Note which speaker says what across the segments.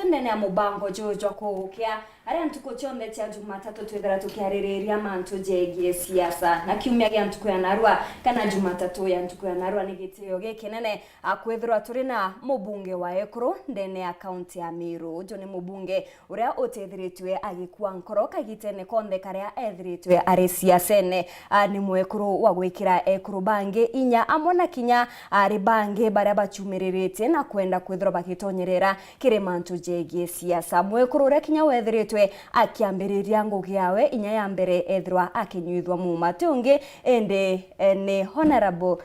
Speaker 1: Nene mubango jojo kukia ari antuko chonde cha Jumatatu twethera tukiariria mantu jegie siasa na kiumia gia antuko ya narua kana Jumatatu ya antuko ya narua ni gitio gikinene akwethirwa turi na mubunge wa Ekuru ndene ya kaunti ya Meru jo ni mubunge uria utithiritwe agikua nkoro kagitene konde karia ethiritwe ari siasene ni mwekuru wa gwikira Ekuru bange inya amona kinya ari bange baria bachumiririte na kwenda kwethirwa bakitonyerera kire mantu jegie siasa mwekuru uria kinya wethiritwe akiambiriria ngugi yawe inya ya mbere ethirwa akinyuithwa muma tungi ende ni Honorable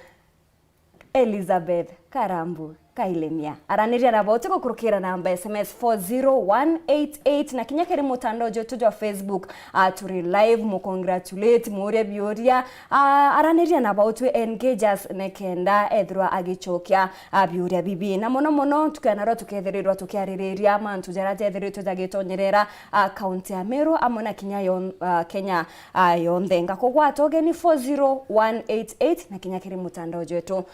Speaker 1: Elizabeth Karambu Kailemia araniria na bote kukurukira namba SMS 40188 na kinya kiri mutandao jotu wa Facebook turi live mu congratulate muria bioria araniria na bote engagers nekenda ethirwa agichokia bioria bibi na mono tukanaro tukethirirwa tukiariria mantu jarate ethiritwe jagitonyerera county ya Meru amona kinya Kenya yonthenga kogwatoge ni 40188 na kinya kiri mutandao jotu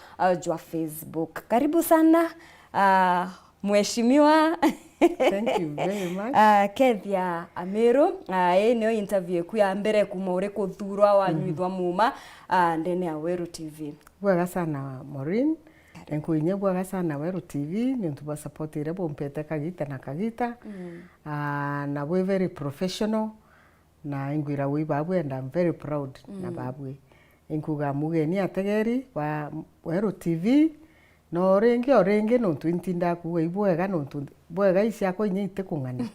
Speaker 1: wa Facebook karibu sana mheshimiwa.
Speaker 2: Thank you very much.
Speaker 1: Kethia Ameru eno interview ku ya mbere kuma uri kuthurwa wanyuithwa muma ndene ya Weru TV.
Speaker 2: Bwega sana Maureen. Enkuinye bwega sana Weru TV ni ntuba supportire bompete kagita na kagita. Na we very professional na ingwira we babwe and I'm very proud na babwe. Inkuga mugeni ategeri wa Weru TV. No orengi nontu intinda kuwe ibwega nontu bwega isiako inyite kung'ana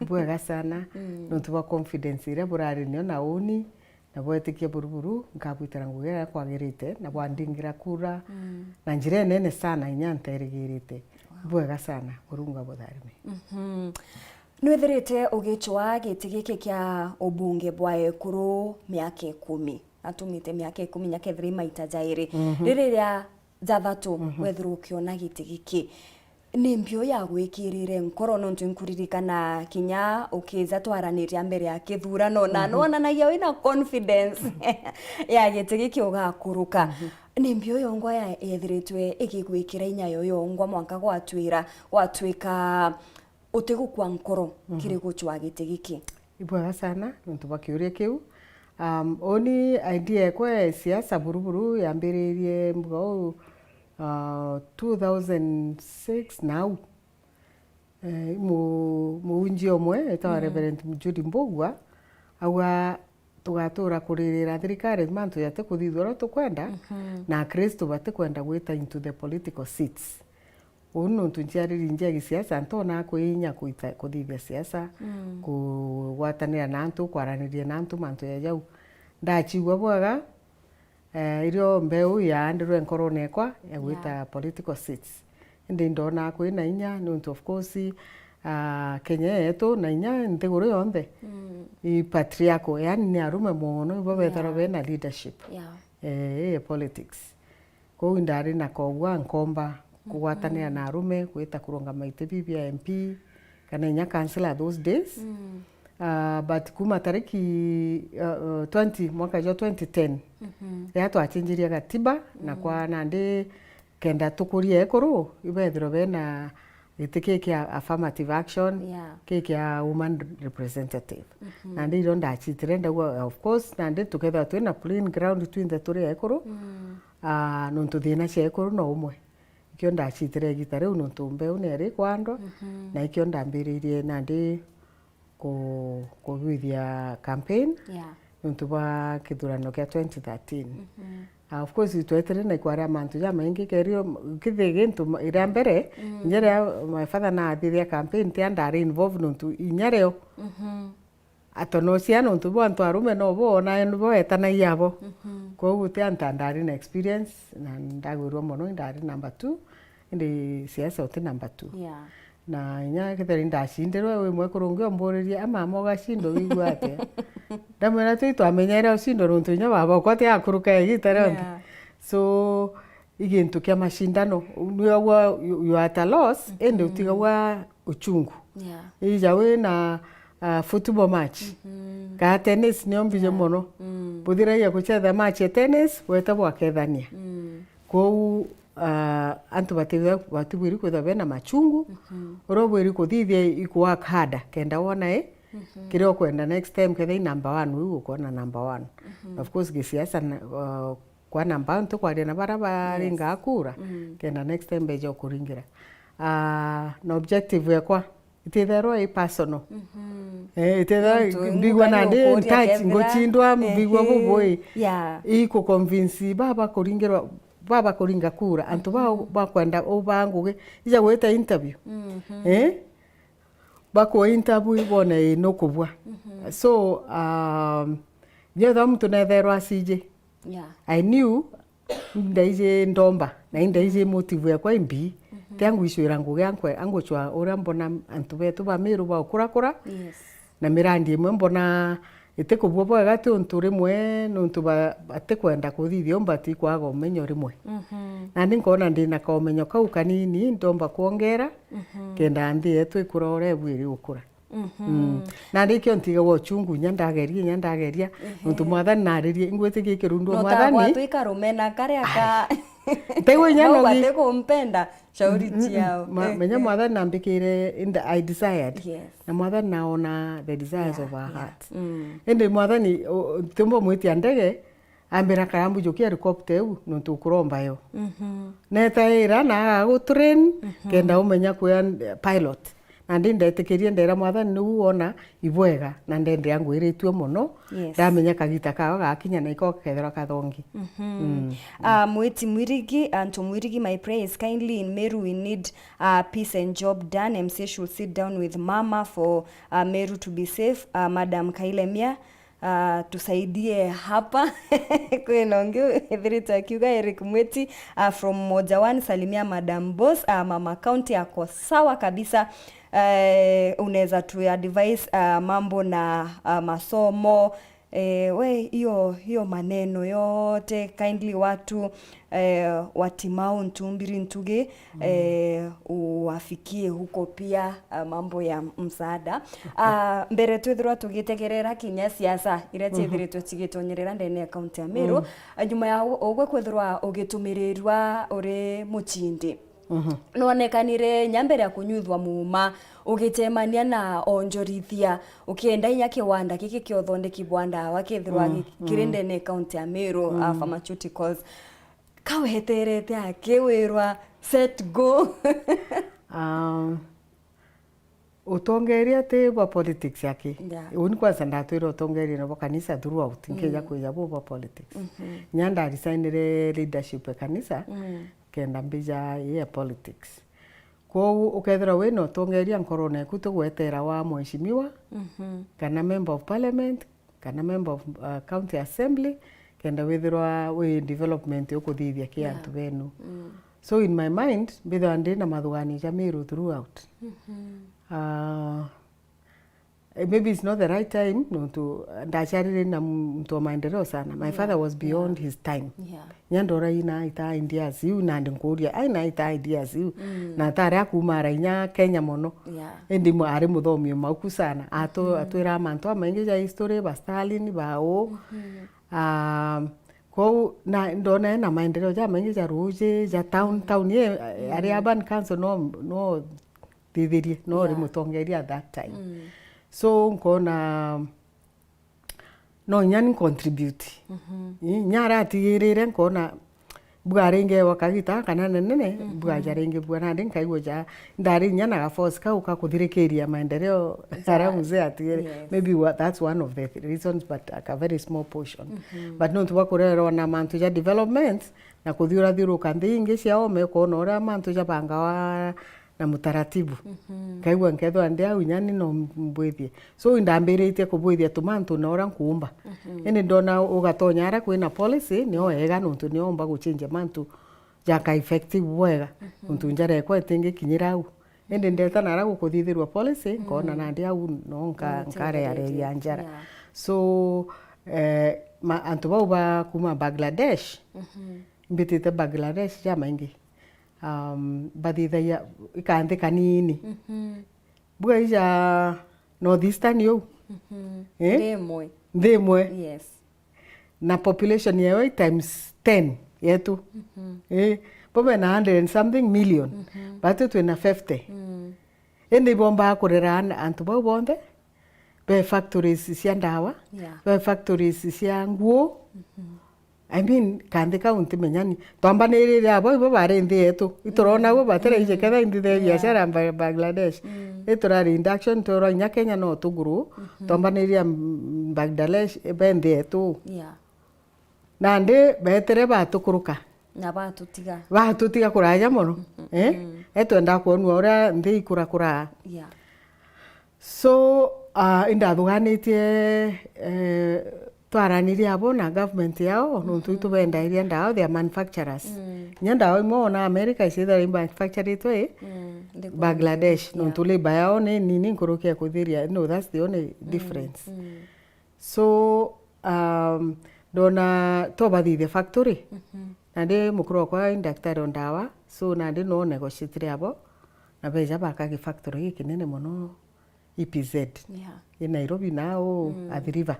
Speaker 2: bwega sana nontu ba confidence ire burari nyo na uni na bwetikie buruburu nkabwitara ngugera kwagirite na bwandingira kura na njire nene sana inyanterigirite bwega sana urunga botharime.
Speaker 1: Nwethirite ugichwa gitigike kya obunge bwa Ekuru miaka 10 atumite miaka 10 nyakethiri maita jairi ririria jathatu wethru ukiona gitigiki ni mbio ya gwikirire nkoro nontu nkuririkana kinya ukiza twaraniria mbere ya kithurano na nonanagia wina confidence ya gitigiki ugakuruka ni mbio yongwa ya ethiritwe ikigwikira inya yoyongwa mwanka gwatwika utigukwa nkoro kiri guchwa gitigiki
Speaker 2: ibwega sana nontu bakiuria kiu oni idea kwa siasa buruburu yambiririe mbugo 2006 now muunji omwe eta Reverend Judy Mbugua awa tugatura kuririra thirikari mantu yate kuthithura tukwenda na Kristo bate kwenda gwita into the political seats uno tunjari njagi siasa ntona kuinya kuthithia siasa kuwatanira nantu kwaraniria nantu mantu ya jau ndachigwa bwaga irio mbeu ya ndirwe nkoro nekwa ya gwita political seats ndi ndona kwina inya nontu of course Kenya yetu na inya nteguro yonde i patriarcho yani ni arume mono babetara bena leadership politics ko indari na kogwa nkomba kuwatanira na arume gwita kuronga maite bibi ya MP kana inya councillor those days but kuma tariki 20 mwaka jo 2010 ya twachinjiria gatiba na kwa nande kenda tukurie Ekuru ibethiro bena itike kia affirmative action kia woman representative nande iro ndachitire ndagwa of course nande tuketha twina plain ground between the three Ekuru nontu thina cia Ekuru no umwe ikio ndachitire gitare nontu mbeu neri kwando na ikio ndambiririe nande kuwithia campaign nontu ba kithurano kia 2013 of course twetere na kwaria mantu ja maingi kerio kithigintu ira mbere njere my father na athithia campaign tia ndari involved nontu inyareo atono cia nontu bantu arume no bona eno etana yabo koguo tia ndari na experience na ndagwirwo mono ndari number 2 ndi siasa ote number 2 na inya ketheri ndashindirwe we mwe kurungio mboririe ama moga shindo wiguate ndamwera tu amenyera usindo runtu inya baba kwate akuruka igitare so igintu kia mashindano you at a loss ende utigawa uchungu ija we na football match ka tennis ni ombije mono buthira ya kuchetha match ya tennis weta bwa kethania ko antu batibwiri kwitha bena machungu urobwiri kuthithia ikuwork harder kenda wona kire ukwenda next time ketha number 1 wigu kuona number 1 of course gisiasa kwa number 1 tukwaria na bara baringa akura kenda next time beja kuringira na objective yakwa ititherwa personal ititherwa bigwa na ndi touch ngochindwa bigwa buboi iko convince baba kuringa kura antu ba kwenda obanguge ija gweta interview bako interview ibone no kubwa so yetha mtu netherwa CJ I knew ndaije ndomba na ndaije motive yakwa imbi tangu ishwira nguge angochwa ura mbona antu betu ba miru ba kura na mirandi imwe mbona itekubwo bwega tu untu rimwe nuntu batekwenda kuthithio mbati kwaga umenyo rimwe na ndinkona ndina ka umenyo kau kanini ndomba kuongera kenda ndi etu ikurore bwiri ukura na ndikyo ntiga wo chungu nyandageria nuntu mwathani naririe ingwete gikirundo mwathani
Speaker 1: no twika rumena kare aka
Speaker 2: tego nyano
Speaker 1: bate kumpenda shauri chiao
Speaker 2: menya mwathani nambikire in the I desired na mwathani naona the desires of our heart ende mwathani tumbo mwiti ndege ambira karambu jokia helicopter u nuntu kuromba yo netaira na go train kenda umenya kuya pilot na ndindetekeria ndera mwathani nu wona ibwega na ndende yangu iritwe muno ndamenya kagita kawa gakinya na iko kethera kathongi
Speaker 1: mwiti mwirigi anto mwirigi my praise kindly in Meru we need peace and job done. MC should sit down with mama for Meru to be safe. Madam Kailemia tusaidie hapa kwenonge everita kiuga Eric Mweti from Mojawan salimia Madam Boss mama county yako sawa kabisa. Unaweza tu advise mambo na masomo we hiyo maneno yote kindly watu watimao ntumbiri ntuge uwafikie huko pia mambo ya msaada mbere twithirwa tugitegerera kinya siasa ire twithiritwe tigitonyerera ndene ya county ya Meru nyuma ya ogwe kwithirwa ugitumirirwa uri muchindi nonekanire nyambere ya kunyuthwa muma ugitemania na onjorithia ukienda inya kiwanda kiki kiothondeki bwanda wakithirwa kirindene county ya Meru pharmaceuticals kaweterete akiwirwa set go
Speaker 2: utongeria te ba politics yake uni kwanza ndatwira utongeria no kanisa throughout nkeja kuja bo politics nyanda resignere leadership ya kanisa kenda mbija ya politics kwa ukethera we no tongeria nkorone kutugwetera wa mheshimiwa kana member of parliament kana member of county assembly kenda withirwa we development ukuthithia kiantu benu so in my mind bitha ndina mathugani ja Meru throughout maybe it's not the right time no to ndacharire na mtu maendeleo sana my father was beyond his time nyandora ina ita ideas you na ndinkuria aina ita ideas you na tare akumara inya Kenya mono endi mu ari muthomio mauku sana atwira mantu amaingi ja history ba Stalin bao ko na ndona na maendeleo ja maingi ja ruje ja town ye ari urban council no thithirie no ri mutongeria at that time so nkona no nyani contribute nyara tigirire nkona bwarenge wakagita kana nene bwajarenge bwana ndin kaigo ja ndari nyana ga force ka ukakuthirekeria maendeleo ara muzee atigire maybe that's one of the reasons but a very small portion but no tubakorera na mantu ja development na kuthiura thiru kandi ingi cia ome kona ora mantu ja bangawa na mutaratibu kaigwa nkethwa ndia unyani no mbwithie so indambirite kubwithia tumantu na ora nkuumba ene ndona ugatonya ara kwina policy ni oega nuntu ni omba guchinja mantu jaka effective wega nuntu njare kwa tingi kinyirau ende ndeta nara gukuthithirwa policy kona na ndia u no nkare ya njara so antu bauba kuma Bangladesh mbitite Bangladesh ja maingi bathithia ikanthe kanini bwa ija northeastern yo ndemwe na population yawe times 10 yetu bobe na 100 and something million batu twina 50 indi bomba kurera antu bau bonde be factories cia ndawa be factories cia nguo I mean kandi kaunti menyani twambanirire abo ibo bare nthi yetu iturona go batera ije ketha indi the biashara Bangladesh iturari induction toro nya Kenya no tuguru twambanirire Bangladesh be nthi yetu nande betere batukuruka
Speaker 1: na batutiga
Speaker 2: kuraja muno etwenda kuonua uria nthi ikurakura so indathuganitie twaranirie abo na government yao nuntu itubendairie ndawa their manufacturers nya ndawa imwe na America isithari manufactured Bangladesh nuntu labor yao ni nini nkurukia kuthiria no that's the only difference so dona tobathithia factory nandi mukuru kwa daktari ndawa so nandi no negotiate abo na beja bakagi factory gikinene muno EPZ in Nairobi nao Athi River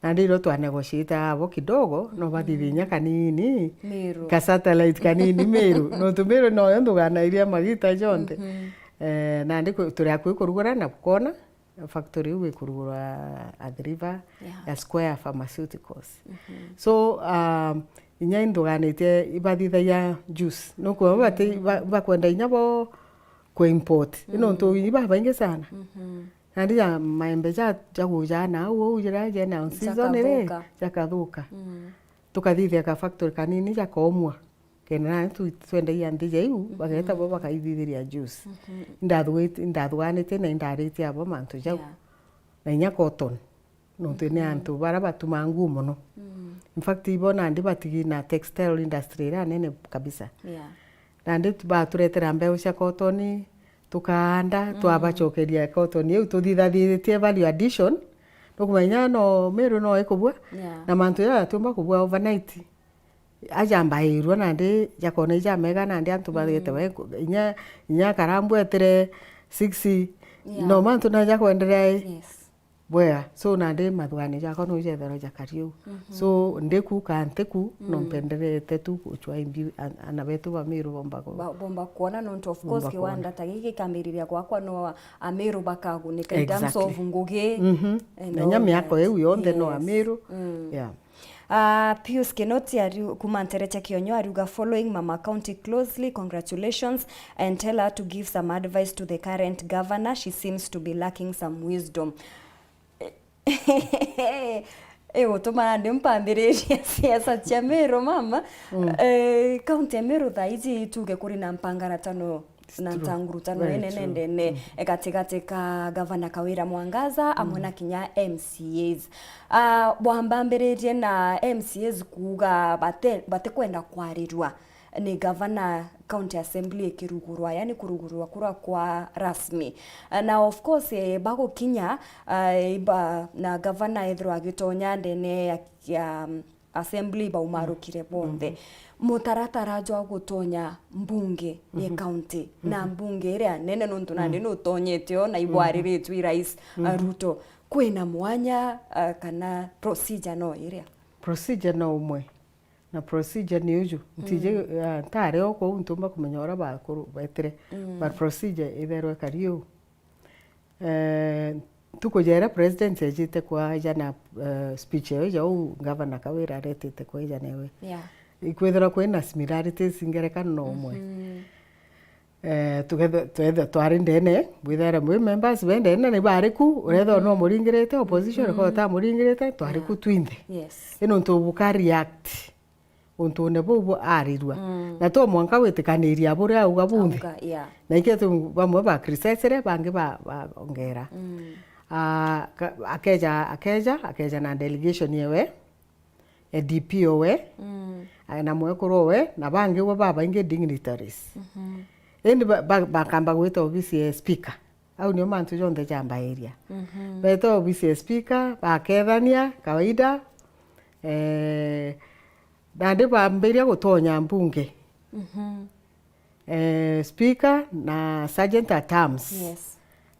Speaker 2: nandi ro twa negotiate abo kidogo no bathivinya kanini ka satellite kanini Meru no tumero no yondugana iria magita jonte nandi turia kurugura na kukona factory we kurugura Athi River ya Square Pharmaceuticals so inya induganite ibathithia juice no kwa bati bakwenda inyabo ku import ino nto iba bainge sana nandi ya maembe jaguja na uo ujira je na season ile jakathuka tukathithia ka factory kanini jakomwa kena twende ya ndije iu bageta bo bakaithithiria juice ndathuganite na indarite abo mantu jau na inya cotton no tene antu bara batuma nguo muno in fact ibona ndi batigi na textile industry ra nene kabisa nandi baturetera mbeu cia cotton tukanda twabachokeria cotton iu tuthithathithie value addition nokumenya no Meru no ikubwa na mantu ya tumba kubwa overnight ajamba irwa nandi jakona jamega nandi antu bathete inya karambu etere 60 no mantu na jakwenderea bwea so nandi mathugani jako no jethero jakariu so ndeku kanteku no mpenderete tu kuchwa imbi ana betu ba Meru bomba
Speaker 1: kuona no of course kiwanda tagiki kamiriria gwakwa no Ameru bakagunika in terms of ngugi
Speaker 2: na miako eu yonde no Ameru
Speaker 1: Pius Kinoti kumanterecha Kionyo aruga following Mama County closely, congratulations, and tell her to give some advice to the current governor. She seems to be lacking some wisdom. Utumana ndimpambiriria siasa cia Meru mama kaunti ya Meru thaizi tuge kuri na mpangaratano na ntangurutano nene ekatika gavana Kawira Mwangaza amwe na kinya MCAs bwambambiririe na MCAs kuga bate kwenda kwarirwa ni gavana county assembly ikirugurwa yani kurugurwa kura kwa rasmi na of course bako kinya na gavana ethro agitonya ndene ya assembly ba umarukire bonde mutaratara jwa gutonya mbunge ye county na mbunge ria nene nuntu nandi no tonyetio na ibwariritwe rais Ruto kwina mwanya kana procedure no iria
Speaker 2: procedure no umwe na procedure ni uju tije tare oko untumba kumenyora ba kuru betre ba procedure itherwe kariu tukujera president ejite kwa jana speech yo governor Kawira retete kwa jana we ikwethera kwina similarities ingerekana no umwe tugether twari ndene withera mwe members bende ne bariku uretho no muringirete opposition ko ta muringirete twariku twinde ino ntubuka react untu ne bubu arirwa na to mwanka wetikaniria buri auga bundi na iketu bamwe ba krisesere bange ba ongera akeja na delegation yewe DPO we na mwekuru we na bange wa baba inge dignitaries endi bakamba gweta ofisi ya speaker au nio mantu jonde jamba area beta ofisi ya speaker bakethania kawaida nandi bambiria gutonya mbunge speaker na sergeant at arms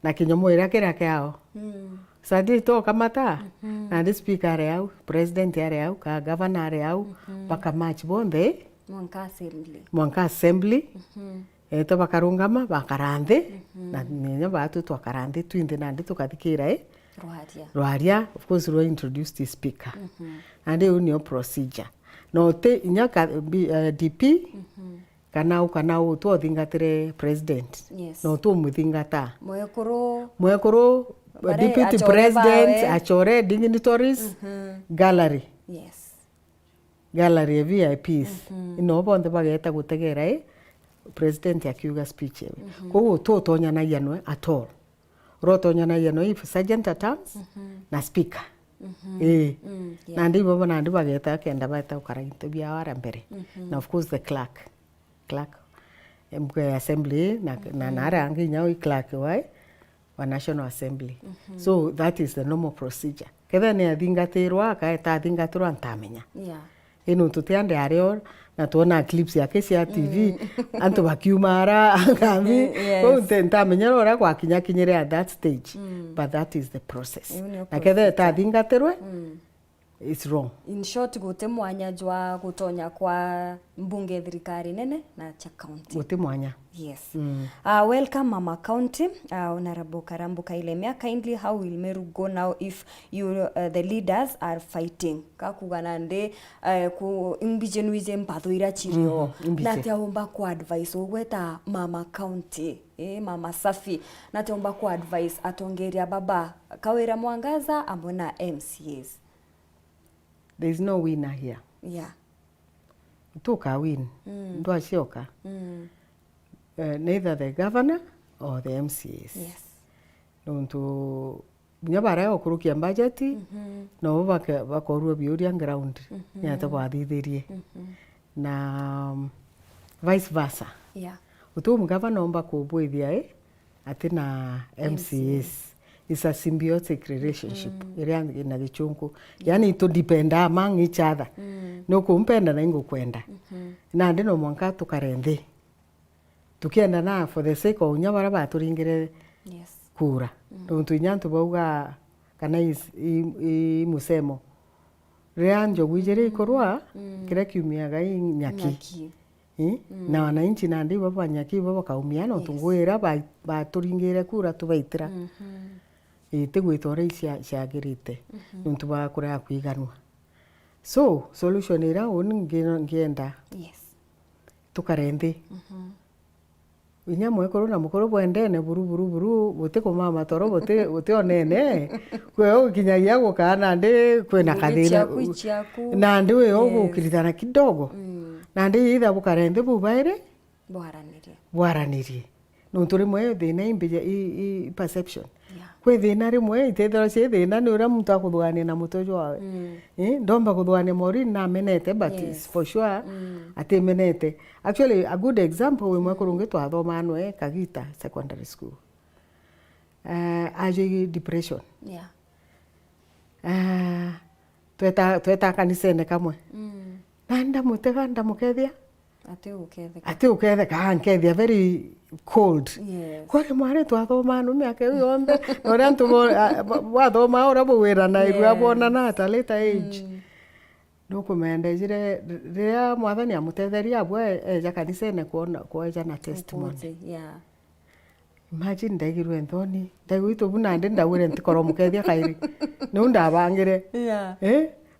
Speaker 2: na kinyomo ira kira kyao sadi to kamata nandi speaker yao president yao ka governor yao baka match bonde
Speaker 1: Mwanka
Speaker 2: assembly eto bakarungama bakaranthi na nenya batu twakaranthi twinde nandi tukathikira rwaria of course we introduced the speaker and you procedure no te inyaka DP kana to thingatire president no to muthingata mwekuru deputy president achore dignitaries gallery gallery VIPs ino bonde bageta gutegera president akiuga speech koguo totonya na yanwe at all rotonya na yanwe if sergeant at arms na speaker na ndibo bona ndi bageta kenda bata ukaraito bya wara mbere na of course the clerk assembly na narangi nyao clerk wa national assembly so that is the normal procedure kethe ne athingatirwa kaeta athingatirwa ntamenya ino tutiande ario na tuona clips yake cia TV antu bakiumara ngambi ntamenya ora kwa kinyire at that stage but that is the process na kethe ta athingatirwe it's wrong.
Speaker 1: In short, gute mwanya jwa gutonya kwa mbunge thirikari nene na cha county.
Speaker 2: Gute mwanya.
Speaker 1: Yes. Welcome Mama County. Honorable Karambu Kailemia, kindly how will Meru go now if you the leaders are fighting? Kakugana nde ku imbijenuize mpathuira chirio. Natiaomba ku advice ogweta Mama County. Mama Safi. Natiaomba ku advice atongeria baba Kawira Mwangaza amona MCAs.
Speaker 2: There is no winner here.
Speaker 1: Yeah.
Speaker 2: Tuka win. Ndo achioka. Neither the governor or the MCAs.
Speaker 1: Yes.
Speaker 2: Nonto nyabara okurukia budget no bakorua biuria ground. Nyata bathithirie. Na vice versa.
Speaker 1: Yeah.
Speaker 2: Utu governor omba kubwithia atina MCAs. It's a symbiotic relationship. Na gichungu. Yani to depend among each other. No kumpenda na ingo kwenda. Na ndino mwanka tukarenthi. Tukienda na for the sake of nyabara baturingire kura. Nontu inyantu bauga kana i musemo. Reanjo gwijere ikorwa kira kiumiaga nyaki. Na wananchi nandi baba nyaki baba kaumia no tungwira baturingire kura tubaitira. Tegwitore ciagirite nuntu bakura kwiganwa so solution ira ngienda tukarenthi inya mwekoro na mukoro bwendene buru bote komama toro bote onene kweo kinyagia gukana ndi kwena kathira na ndi we ogukiritana kidogo na ndi itha bukarenthi bubaire bwaranirie nuntu rimwe thina imbije perception kwe thina rimwe itethera cie thina ni ura muntu akuthwania na mutojo wawe ndomba kuthwania mori na menete but is for sure ati menete actually a good example we mwe kurungi twathoma anwe Kagita secondary school aje depression tweta kanisene kamwe nanda mutega ndamukethia ati ukethe kankethia very cold. Kwari mwari twathoma no miaka iyo yonde ora ntu wathoma ora bwira na irua bona na at a later age no kumendejire ria mwathani amutetheria abwe eja kanisene kuoja na testimony. Imagine ndagirwe nthoni ndagwito buna ndi ndawire ntikoro mukethia kairi no ndabangire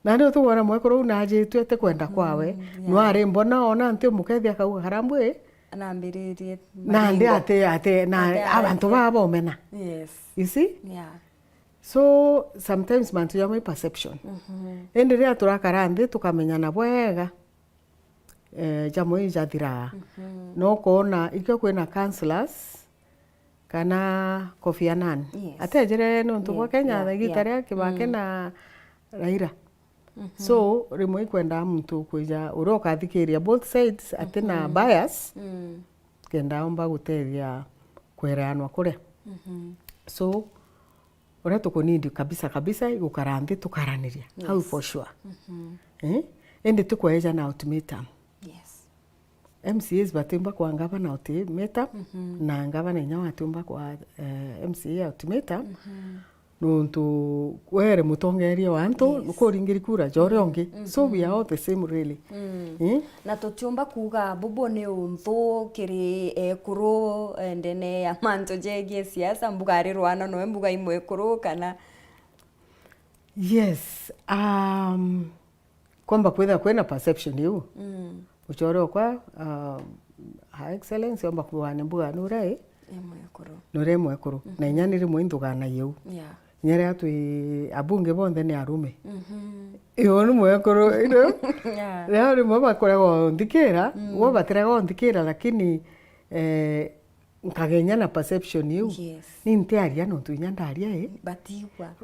Speaker 2: na ndio tuwona mwekoro unajitwe te kwenda kwawe no ari mbona ona nti mukethia kau harambwe
Speaker 1: anambiririe
Speaker 2: na ndi ate na abantu babomena. You see? So sometimes mantu ya my perception ende ria turakara ndi tukamenyana bwega jamo ijathira no kona ikyo kwena counselors kana Kofi Annan atejere no ntu kwa Kenya na gitaria kibake na Raila. So rimwe kwenda muntu kuja uroka thikiria both sides atina bias kenda omba gutethia kweranwa kure. So ora tukonidi kabisa igukaranthi tukaraniria how for sure. Ende tukweja na ultimatum. MCAs batimba kwa ngava na ultimatum na ngava na nyawa batimba kwa MCA ultimatum nontu were mutongeria wantu nukuringiri kura jore ongi. So we are all the same really.
Speaker 1: Na tutiumba kuga bubo ni unthu kiri ekuru ndene ya manto jegie siasa mbugari rwana no mbuga imwe ekuru kana.
Speaker 2: Yes, kwamba kwena perception yu. Uchoro kwa High Excellency omba kuwane mbuga nurai. Nure mwekuru. Na inyaniri muindugana yu. Nyere atu abunge bonde ni arume. Iyo mwekuru, you know. Leo ni mwaba korego ndikira, waba terego ndikira lakini nkagenya na perception yu. Ni ntiaria no tu nyandaria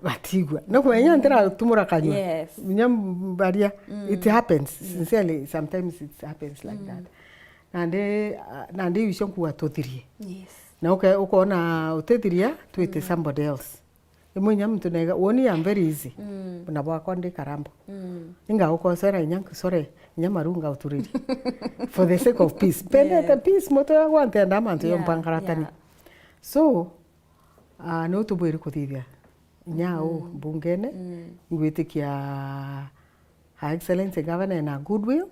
Speaker 2: batigwa no kwenya ntira tumura kanywa nyambaria it happens sincerely sometimes it happens like that nande vision kuwa tothirie na ukona utithiria twite somebody else imwe mtu nega woni am very easy na bwako ndi karambo inga ukosera inyank sore nyamarunga uturiri for the sake of peace pende the peace moto ya gwante ndamantu yompangaratani so no tubwiri kuthithia nyao bungene ngwitikia High Excellency Governor na goodwill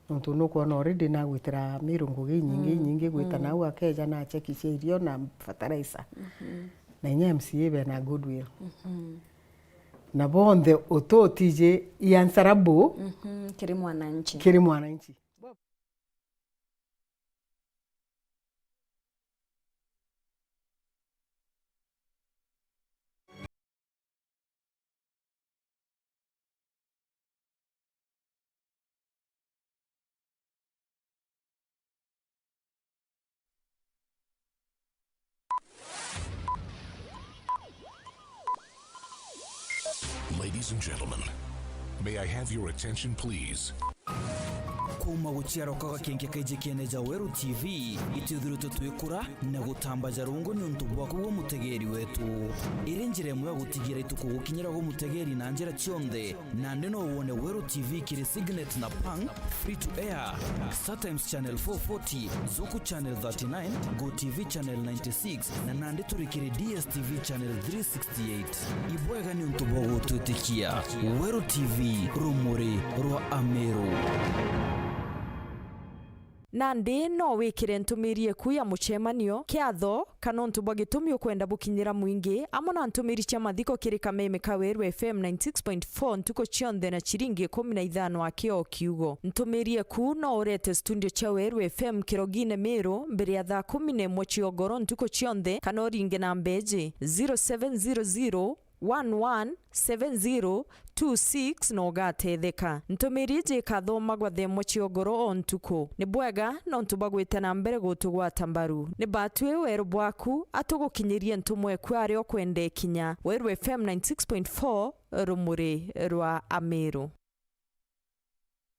Speaker 2: nontu no kuona already na gwitira mirungu nyingi gwita na uga keja na cheki irio na fertilizer na nya MCA be na goodwill na bonde ototije yansarabu
Speaker 1: kiri mwananchi
Speaker 3: Ladies and gentlemen, may I have your attention please?
Speaker 4: Kuma guciara kwa kenge kaije keneja Weru TV itudhuruto twikura na gutambaja rungo ni untu bwako wo mutegeri wetu irenjire mwe gutigira itukugukinyira go mutegeri na njira chionde na ndeno wone Weru TV kiri Signet na Pang free to air StarTimes channel 440 Zuku channel 39 Go TV channel 96 na nande turikiri DSTV channel 368 ibwega ni untu bwako tutikia Weru TV rumuri rwa Ameru.
Speaker 5: Nandi no wikire ntumirie kuya muchemanio kiatho kana ntubwa gitumio kwenda bukinyira mwingi amona ntumiri cha mathiko kiri Kameme ka Weru FM 96.4 ntuko chionde na chiringi 15 akio kiugo ntumirie ku no urete studio cha Weru FM kirogine Meru mbere ya thaa 11 chiogoro ntuko chionde kana oringe na mbeji 0700 117026 no gatetheka ntumirije kathoma gwa themo chiogoro ontuko ni bwega no ntubagwite na mbere gutugwata mbaru ni batwe Weru bwaku atugukinyirie ntumwe kwari okwende kinya Weru FM 96.4 rumuri rwa Ameru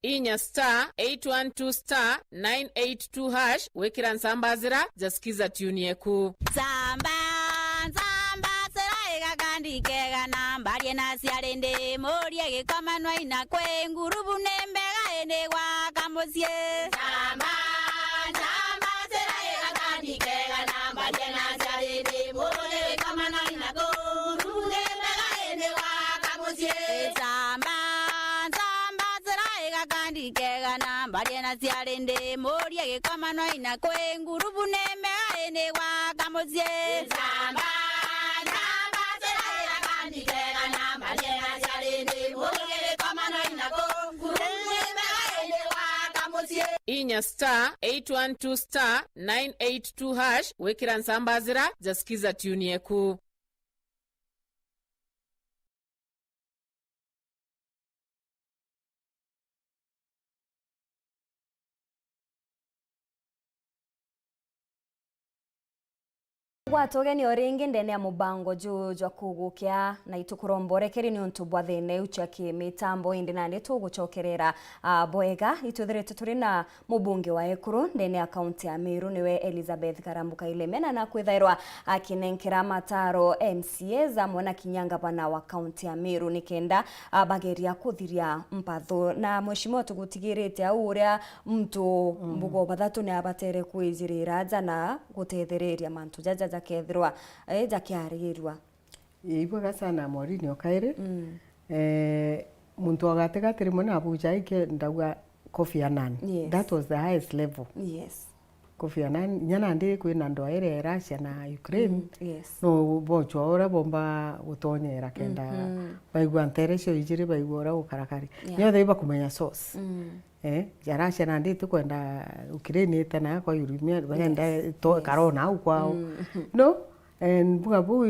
Speaker 6: inya star 812 star 982 hash wekira nsambazira jasikiza tune yeku
Speaker 7: samba ndikega nambarie na siarende morie gikomanwa ina kwe ngurubu nembega ene gwa kamusie samba serega ndikega nambarie na siarende morie gikomanwa ina kwe ngurubu nembega ene gwa kamusie samba serega ndikega nambarie na siarende morie gikomanwa ina kwe ngurubu nembega ene gwa kamusie samba
Speaker 6: inya star 812 star 982 hash wekira nsambazira jasikiza tune yeku
Speaker 1: Watogeni oringi ndene ya mubango jwa kugukia na itukuromborekeri ni untu bwa thene uchaki mitambo indi na ndi tugucokerera bwega itutherete turi na mubunge wa Ekuru ndene ya kaunti ya Meru niwe Elizabeth Karambuka Ilemena na kwithairwa akinenkera mataro MCA za mwana Kinyanga bana wa kaunti ya Meru nikenda bageria kuthiria mpatho na mheshimiwa tugutigirite au uria mtu mbugo bathatu ni abatere kuijirira na gutethereria mantu jaja kethirwa jakiarirwa
Speaker 2: ibwaga sana Mourinho kaire muntu agategatiri mona abuja ike ndagwa Kofi Annan.
Speaker 1: Yes.
Speaker 2: That was the highest level.
Speaker 1: Yes.
Speaker 2: Kofi Annan nyana ndi kwina ndo ere Russia na Ukraine.
Speaker 1: Yes.
Speaker 2: No bocho ora bomba utonyera kenda baigwa nteresho ijiri baigora ukarakari. Nyothe iba kumenya source. Ya Russia na ndi tukwenda Ukraine tana kwa Urumia bagenda to karona au kwao. No, and bugabu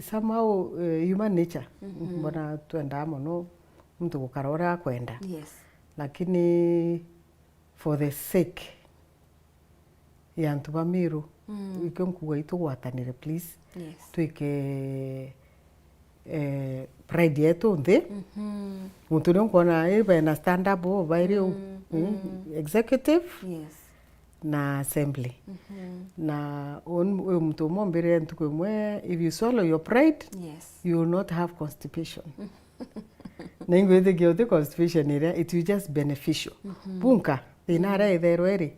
Speaker 2: somehow human nature. Mbona tuenda mono mtu kukarora kwenda.
Speaker 1: Yes.
Speaker 2: Lakini for the sake ya antu bamiru iko nkuwa itugwatanire please.
Speaker 1: Yes.
Speaker 2: Tuike pride yetu nthi muntu ninkona ibe na stand up bairi executive na assembly na muntu mombere ntuko mwe if you swallow your pride you will not have constipation. Na ingwete gyote constipation ire it will just beneficial. Bunka inara ithero eri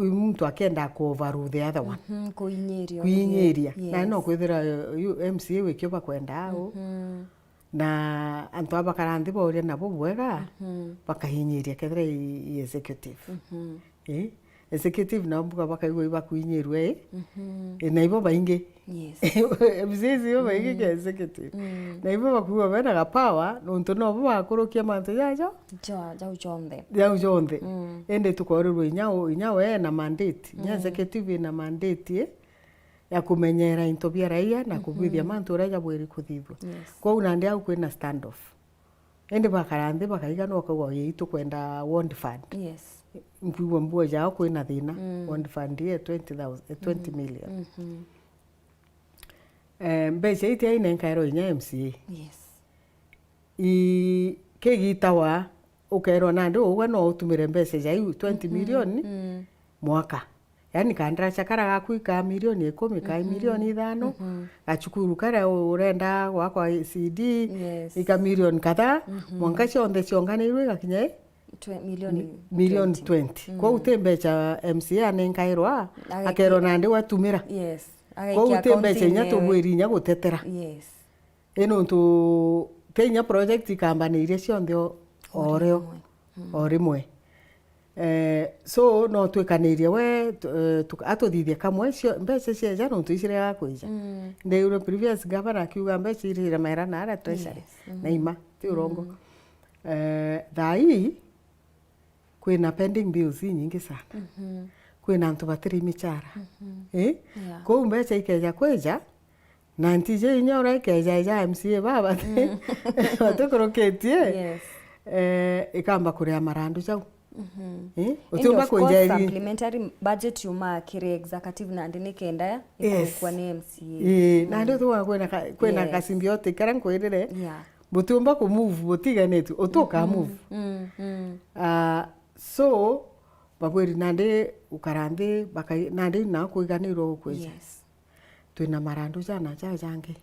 Speaker 2: mtu akenda ko overrule the other one. Kuinyeria. Na no kwithira MCA wikyo bakwenda au. Na antu abakarandi boria nabo bwega bakahinyeria kethira executive. Executive na mbuga bakaigwa iba kuinyerwe na ibo baingi. MCA yo baingi ke executive. Na ibo bakuwa bena ga power nonto no bakurukia mantu yajo jau jonde ende tukorerwe inyawe na mandate nya executive na mandate ya kumenyera intobia raia na kubithia mantu raja bweri kuthithwa kwa una ndia kwina stand off ende bakarande bakaiga no kwa yitu kwenda World Fund. Mpuwa mbuwa jao kwina thina World Fund ye 20 million. Mbeca ite ine nkairo inya MCA. I kegitawa ukero nande uwe no utumire mbeca ja 20 million mwaka. Yani kandra chakara gaku ka milioni 10 ka milioni 5 achukuru kare urenda gwakwa CD ika milioni kadha mwaka chonde chonganirwe gakinya milioni 20. Kwa utembecha MCA nenkairwa akero nande watumira. Kwa utembecha nya tubwiri nya gutetera. Eno ntu tenya project company ile cionde oreo orimwe. So no twekanirie we atuthithia kamwe cio mbeca cia ja no tuicire ya kwija. Nde uro previous governor akiuga mbeca irira mera na ara treasury na ima ti urongo. Thai kwina pending bills nyingi sana. Kwina antu batiri michara. Kwa mbeca ikeja kweja na ntije inyora ikeja ja MCA baba batukoroketie ikamba kuria marandu jau.
Speaker 1: Utumba kunjeri supplementary budget yuma kire executive na ndine kenda kwa ni MCA.
Speaker 2: Na ndio tuwa kwena kasymbiotic karan kwirire. Butumba ku move botiga netu otoka move. So babweri nande ukarande bakai nande na kuiganiro kweja. Twina marandu jana jange.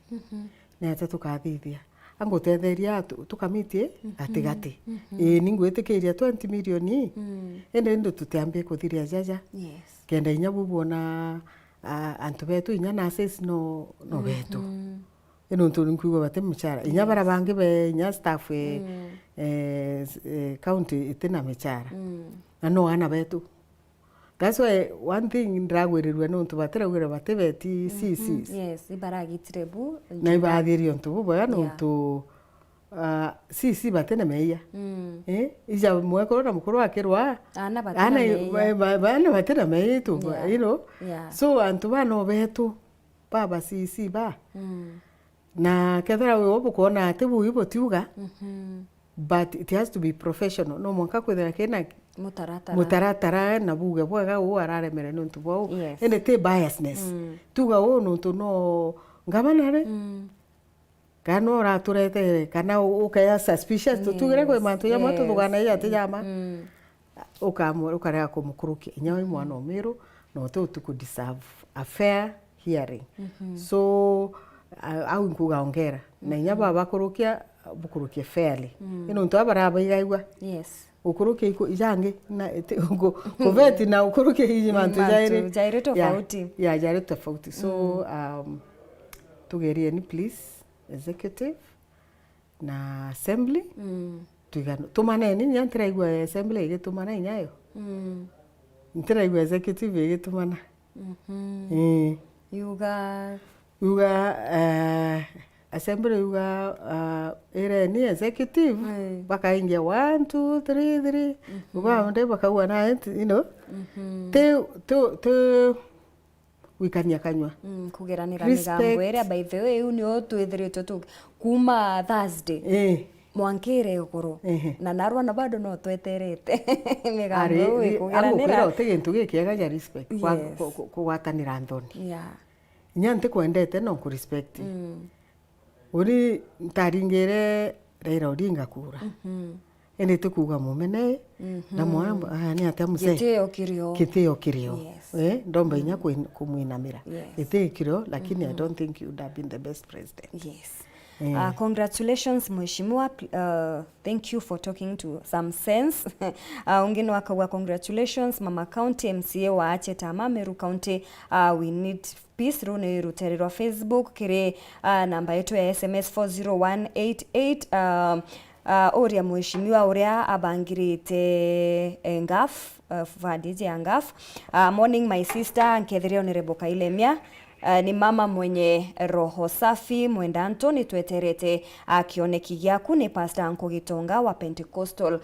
Speaker 2: Na tukathithia angotetheria tukamiti atigati ningwetikiria 20 milioni ende ndo tutambie kuthiria jaja kenda inya bubona antu betu inya na assess no betu eno ntu nkuwa bate mchara inya barabange be inya staff county itina mchara na no ana betu. That's why one thing ndagwerirwe no ntubatera gwira batebeti CCs.
Speaker 1: Ibaragitirebu
Speaker 2: na ibadhirio ntu boya no ntu CC batene meya. Ija mweko na mukuru akirwa ana batena meya tu you know. So antu bano betu baba CC ba. Na kethera we obukuona tebu ibo tiuga. But it has to be professional. No mwanka kwethera kena mutaratara na buge bwega u araremere nuntu bwo ende te biasness tuga u nuntu no ngabanare kana ora turete kana ukaya suspicious tugire kwe mantu ya moto thugana ya tijama ukamwe ukarea kumukuruki nyawe mwana omiru no to to could deserve a fair hearing. So au nkuga ongera na nyaba bakurukia bukurukia fairly ino ntu abaraba igaigwa ukuruke iko ijange na koveti na ukuruke hiji mantu jaire
Speaker 1: tofauti
Speaker 2: jaire tofauti. So tugerie ni please executive na assembly tumana ni ntiraigua assembly igitumana inyayo ntiraigua executive igitumana
Speaker 1: yuga
Speaker 2: assembly yuga ni executive bakaingia 1 2 3 uba nde bakaua na you know te wikania kanywa
Speaker 1: kugeranira migambo area by the way unio twithiritwe tu kuma Thursday mwankire iguru na narwa na bado no tweterete migambo kugeranira
Speaker 2: te gintu gikiega ya respect kugwatanira nthoni nya nti kwendete no ku respect uri ntaringire Raila Odinga kura ene tukuga mumene na mwana ni ate mzee kitio kirio ndomba inya kumuinamira kitio kirio lakini I don't think you would have been the best president.
Speaker 1: Congratulations mheshimiwa, thank you for talking to some sense. Ungine wakawa congratulations mama county MCA wa Achetama Meru County. We need peace rune rutererwa Facebook kire namba yetu ya SMS 40188 oria mheshimiwa uria abangirite ngaf vadije ya ngaf. Morning my sister Nkethirio Nereboka Ilemia. Ni mama mwenye roho safi mwenda Antoni tweterete kioneki gyaku ni Pastor Anko Gitonga wa Pentecostal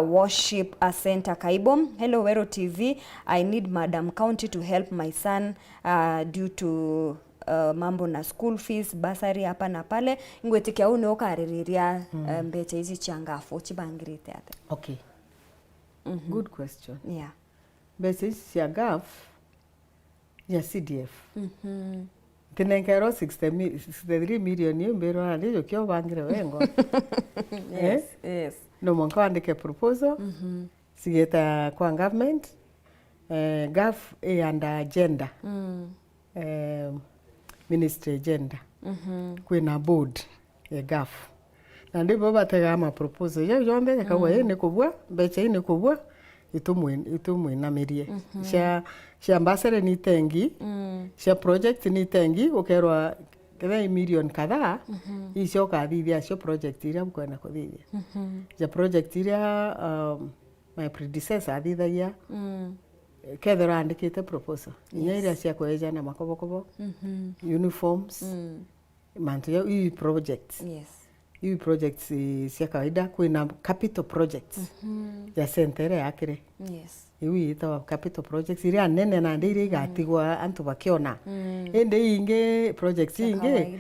Speaker 1: Worship Center Kaibom. Hello Wero TV, I need Madam County to help my son due to mambo na school fees basari hapa na pale ngwetikia une okaririria mbeche hizi changafu chibangirite ate.
Speaker 2: Okay. Good question.
Speaker 1: Yeah.
Speaker 2: Mbeche hizi changafu ya CDF. Tinenkero 63 million yumbero aliyo kyo bangire wengo.
Speaker 1: Yes.
Speaker 2: No monko andike proposal. Sigeta kwa government. Gaf and agenda. Ministry agenda. Kwina board ya gaf. Na ndipo batega ama proposal ya yombe yakawa ni kubwa, beche ni kubwa. Itumwe na merie cia ambassador ni tengi cia project ni tengi ukerwa kebe million kadhaa icio kathithia cio project iria mkwenda kuthithia ja project iria my predecessor athithagia kethera andikite proposal inya iria cia kweja na makobokobo uniforms mantu ya i projects hii projects cia kawaida kwina capital projects ya sentere yakire iwi itawa capital projects iria nene na ndire igatigwa antu bakiona ende inge projects inge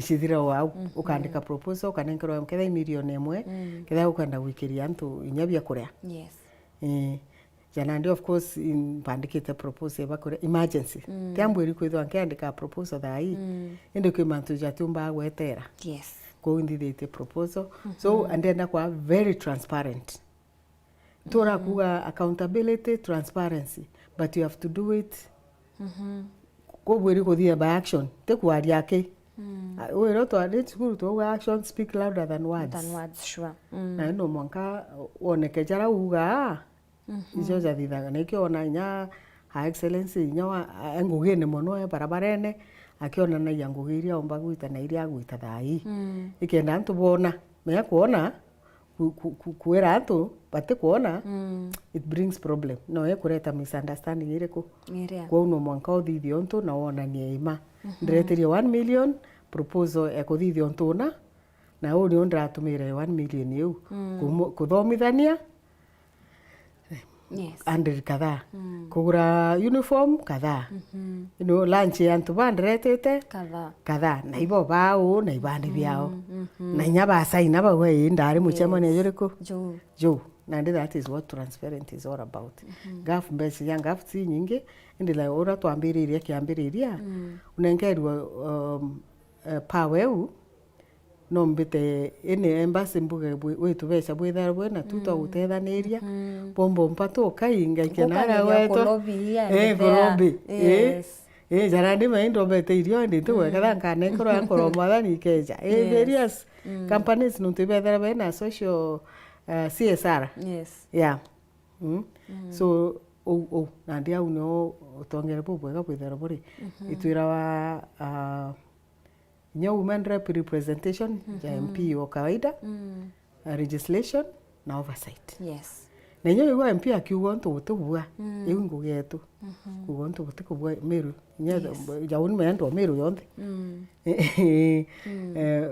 Speaker 2: sidira au ukandika proposal ukanenkerwa mketha milioni 1 ketha ukanda wikiria antu inyabia kuria jana ndio of course pandikite proposal bakore emergency tambo iri kwithwa nkiandika proposal thai ende kwi mantu jatumba gwetera ko indithite proposal so andenda kwa very transparent tora kuga accountability transparency but you have to do it ko bwiri kuthia by action te kwaria yake wero to adit school to action speak louder than words
Speaker 1: sure
Speaker 2: na no mwanka oneke jara uga icio jathithaga nikio ona nya ha excellency nya ngugine mono ya barabarene akiona na ya ngugiria omba gwita na iria gwita thai ikenda antu bona meya kuona kuera antu bate kuona it brings problem no ye kureta misunderstanding ireko kwa uno mwanka othithio ntu na wona ni ima ndireteria 1 million proposal ya kuthithio ntu na uri ondratumire 1 million yu kuthomithania andri kadhaa kugura uniform kadhaa lunch antu bandretete kadhaa na ibo bao na ibandi byao na nyaba saina bawe ndari muchemane yoriko jo and that is what transparent is all about gaf mbesi yang gaf si nyingi ndila ora twambiriria kiambiriria unengerwa paweu no mbite ene embassy mbuge wetu besha bwethara bwena tuto gutethaniria bombo mpato kainga kenara wetu golobi jarandi maindo bete irio ndi tu wekara nkane koro yankoro mwathani keja various companies no tibethara bena social CSR so na ndia au no tongere bubwega bwithera buri itwira wa women rep representation ya MP o kawaida legislation na oversight.
Speaker 1: Yes.
Speaker 2: Na iwa MP akiuga ntu gutubua iu ngugetu kuga ntu gutikubua Meru ya un mendo Meru yonthe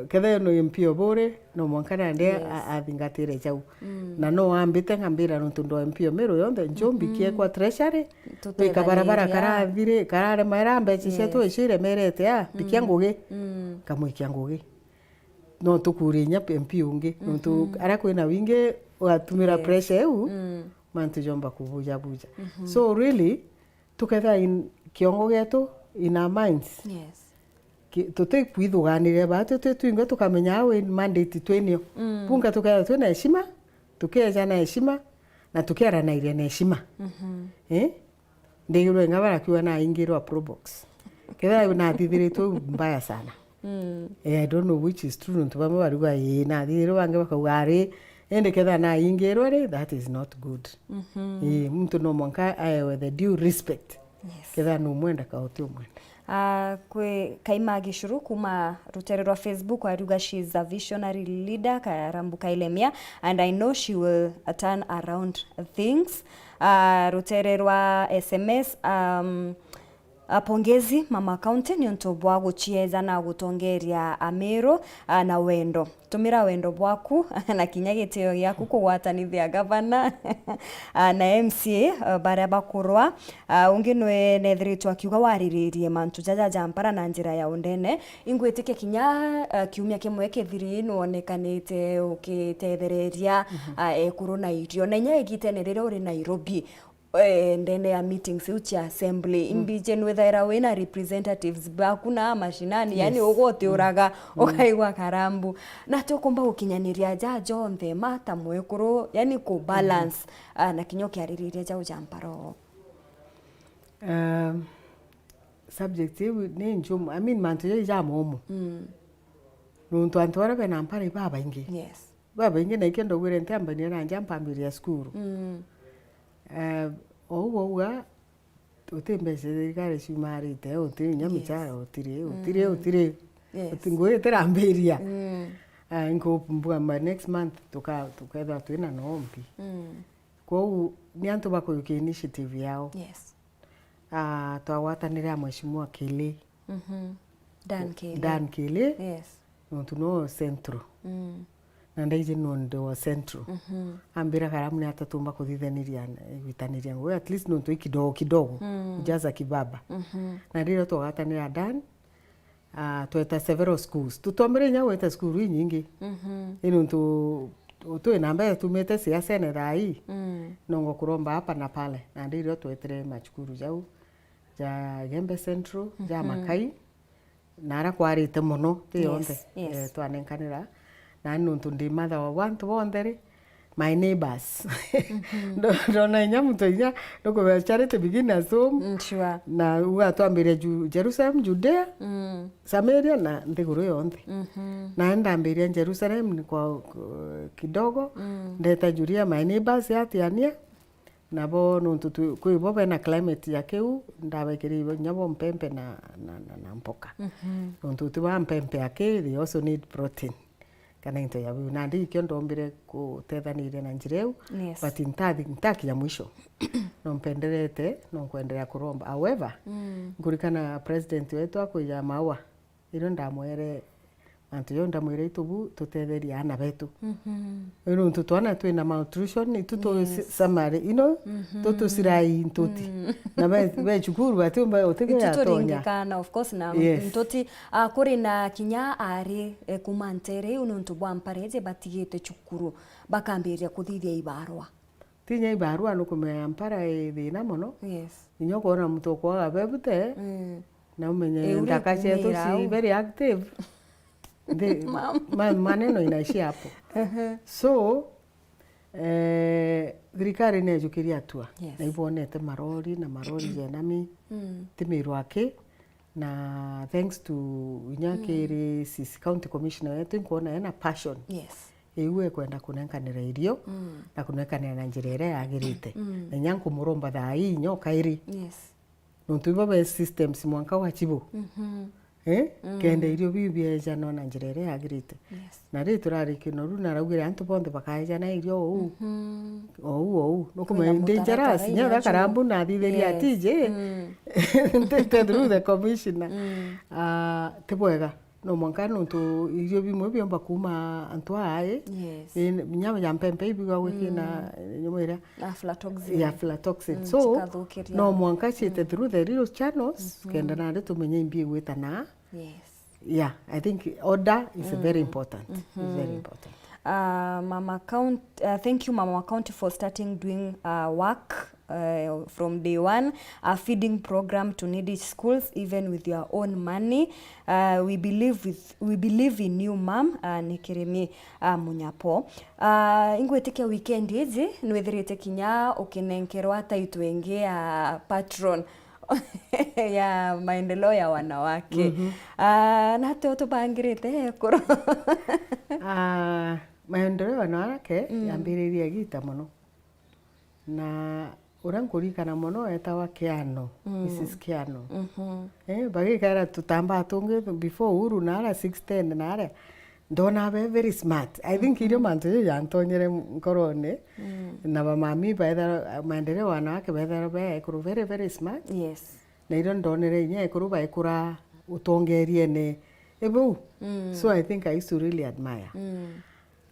Speaker 2: kethe no MP obore no mwankana nde athingatire jau na no ambite ngambira ntu ndo MP Meru yonthe njombi kie kwa treasury twika barabara karathire karare maira mbechi cietu icire merete bikia ngugi kamwikia ngugi no tukuri nya MP ungi ntu ara kwina wingi watumira pressure eu mantu jomba kubuja buja. So really tuketha in kiongo getu in our minds.
Speaker 1: Yes.
Speaker 2: Tote kwithuganire ba twinga tukamenya we mandate twenio punga tukaya twena heshima tukeja na heshima na tukera na ile na heshima ndigirwe ngabara kiwa na ingirwa pro box ketha na thithiritwo mbaya sana. I don't know which is true ntu bamwe baruga na thithiritwo bange bakauga ende ketha na ingirwa that is not good. Mtu no mwanka with the due respect.
Speaker 1: Yes.
Speaker 2: Ketha no mwenda ka otio mwenda.
Speaker 1: Kwe Kaima Gishuru kuma rutere rwa Facebook aruga she is a visionary leader Karambuka Ilemia and I know she will turn around things. Rutere rwa SMS pongezi mama county ni onto bwa guchieza na gutongeria Amero na wendo tumira wendo bwaku na kinyagiteo yaku kugwatanithia gavana na MCA bare bakurwa unginwe nethritwa kiuga wariririe mantu jampara na njira ya undene ingwitike kinya kiumia kimwe kithiri nuonekanite ukitethereria ekuru na irio na nya igitenerere uri Nairobi ndene ya meetings uchi assembly imbije nwethaira wina representatives bakuna mashinani yani ugote uraga ukaigwa karambu na tukumba ukinyaniria jajo nthe mata mwekuru yani ku balance na kinyoki aririria jau jamparo
Speaker 2: subject ni njum I mean mantu ya momo nuntu antwara bena mpare baba ingi.
Speaker 1: Yes.
Speaker 2: Baba ingi na ikendo gwire ntamba ni na njamba mbiri skuru owa utembe serikali cimarite utiri nyamichara utiri utingoye teramberia ingo mbwa next month tuketha twina nombi kwa ni antu bakoyuke initiative yao.
Speaker 1: Yes.
Speaker 2: Twawatanira mheshimiwa Kile Dan Kile.
Speaker 1: Yes.
Speaker 2: No centro na ndaije ndo centro ambira karamu ni atatumba kuthithaniria gwitaniria ngo at least ndo kidogo jaza kibaba na ndiro twatanira Dan tweta several schools tutomere nya weta school nyingi ino tu namba tumete siasa ne rai nongo kuromba hapa na pale na ndiro twetere machukuru jau ja Gembe Central ja Makai nara kwarite muno tiyonde twanenkanira na nuntu ndi mother wa wantu bondere my neighbors ndona nyamuto nya ndoko charity beginners home
Speaker 1: sure
Speaker 2: na uga twambire Jerusalem Judea Samaria na ndiguru yonde na ndambire Jerusalem ni kwa kidogo ndeta juria my neighbors yatiania nabo nuntu kuibo bena climate ya keu ndabekeri nyabo mpempe na mpoka nuntu tuba mpempe yake they also need protein kana into ya na ndi kyo ndombire kutethanire na njireu but ntaki ya mwisho no mpenderete no kuendelea kuromba however ngurikana president wetu akuya mawa iro ndamwere antu yo ndamwire itubu tutetheria ana betu ino tutwana twina malnutrition ituto samari tutusirai ntuti na be chukuru atumba otege ya tonya
Speaker 1: kana of course na ntuti kuri na kinya ari kumantere ununtu bwampareje batigite chukuru bakambiria kuthithia ibarwa
Speaker 2: tinya ibarwa no kumeampara thina mono.
Speaker 1: Yes.
Speaker 2: Inyo kona mtu kwa bebute na umenye ndakache tu si very active maneno inaishia hapo. So thirikari ne jukiria atua na ibonete marori na marori jenami timirwake na thanks to Nyakere sisi county commissioner wetu kuona ena passion iwe kwenda kunenkanira irio na kunenkanira na njira ira yagirite na nyanku muromba thaa inyo kairi nuntu ibo be systems mwanka wa chibu kende irio bibieja no na njira ira yagirite na ri turari kinoru na raugire antu bonde bakaeja na irio ou no kuma dangerous nya da karambu na thitheria atije through the commissioner tebwega no mwanka nuntu irio bimwe biomba kuma antu ae nyama ya mpempe ibiga gwikina nyumira aflatoxin so no mwanka chite through the real channels kenda na ri tumenye imbi gwitana yeah, I think order is very important. It's very important.
Speaker 1: Mama Count, thank you, Mama County, for starting doing work from day one, a feeding program to needy schools, even with your own money. We believe in you, Mom. Nikirimi Munyapo. Ingwetikia weekend hizi nwethirite kinya ukinenkerwa taitwenge patron ya maendeleo ya wanawake. Na hata utubangirite kuro.
Speaker 2: Maendeleo ya wanawake yambiririe gita muno. Na urankurikana muno etawa Kiano, Mrs. Kiano. Bagikara tutamba tunge before uru nara 610 nara. Ndona very smart. I think irio mantu yantonyere nkorone. Na bamami baitha maendeleo wanawake baitha be very very smart.
Speaker 1: Yes.
Speaker 2: Na irio ndonere nya ikuru baikura utongerie ne ebu. So I think I used to really admire.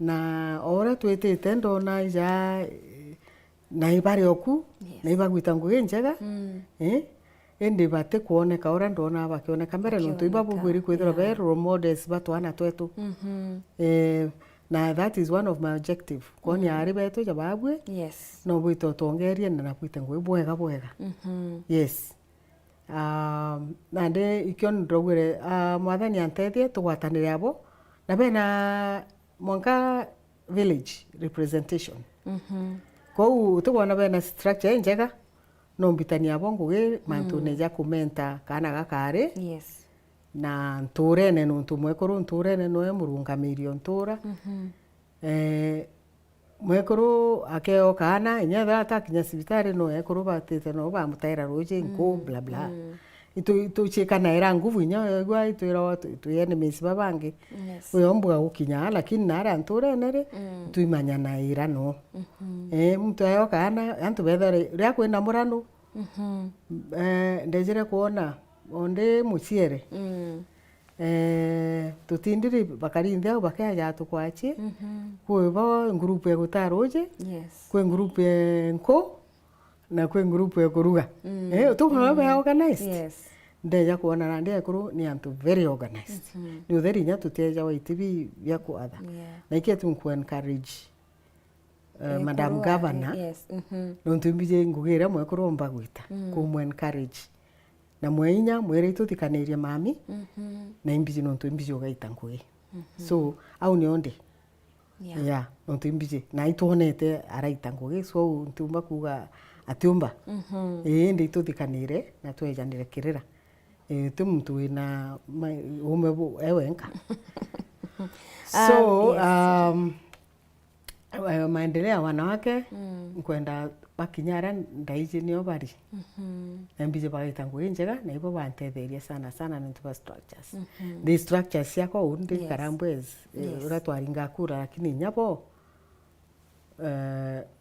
Speaker 2: Na ora twetete ndona ja na ibare oku na ibagwita nguge njega ende bate kuoneka ora ndona bakioneka mbere nuntu ibabu bwiri kwithira be role models batwana twetu na that is one of my objective kuonia ari betu jababwe no bwito tongerie na kwite ngwe bwega yes na de ikyo ndogwire mwathani antethie tugwatanire abo na bena Mwanka village representation ko tugwana bena structure njega no mbitania abo nguge mantu neja kumenta kana gakare na nturene nuntu mwekuru nturene noe murungamirio ntura mwekuru akeo kana inya atakinya sibitari no ekuru batete no bamutaira roje nko bla bla itu chekana era nguvu inya gwa itwira tu enemies babange uyombuga ukinya lakini nara nturene tuimanya na ira no mtu ayo kana antu bethere ria kwena murano ndejere kuona onde muciere tutindiri bakarindha bakaya tukwachi kuibo group ya gutaroje kwe group nko na kwe group ya kuruga tukona ba organized ndeja kuona na ndia kuru ni antu very organized ni utheri nya tuteja wa itibi bya kuatha na iketu ku encourage Madam Governor nuntu mbije ngugira mwe kuromba gwita ku encourage na mweinya mwere tutikanirie mami na imbije nuntu imbije ugaita ngugi so au ni onde nuntu imbije na ituonete araita ngugi so ntumba kuga atiumba ndi tutikanire na twejanire kirira muntu wina ume ewenka so maendeleo ya wanawake kwenda bakinyara ndaije niyo bari na mbije bagaita ngugi njega na ibo bantetheria sana ntu structures the structures yako undi karambwezi uratwaringa kura lakini nyabo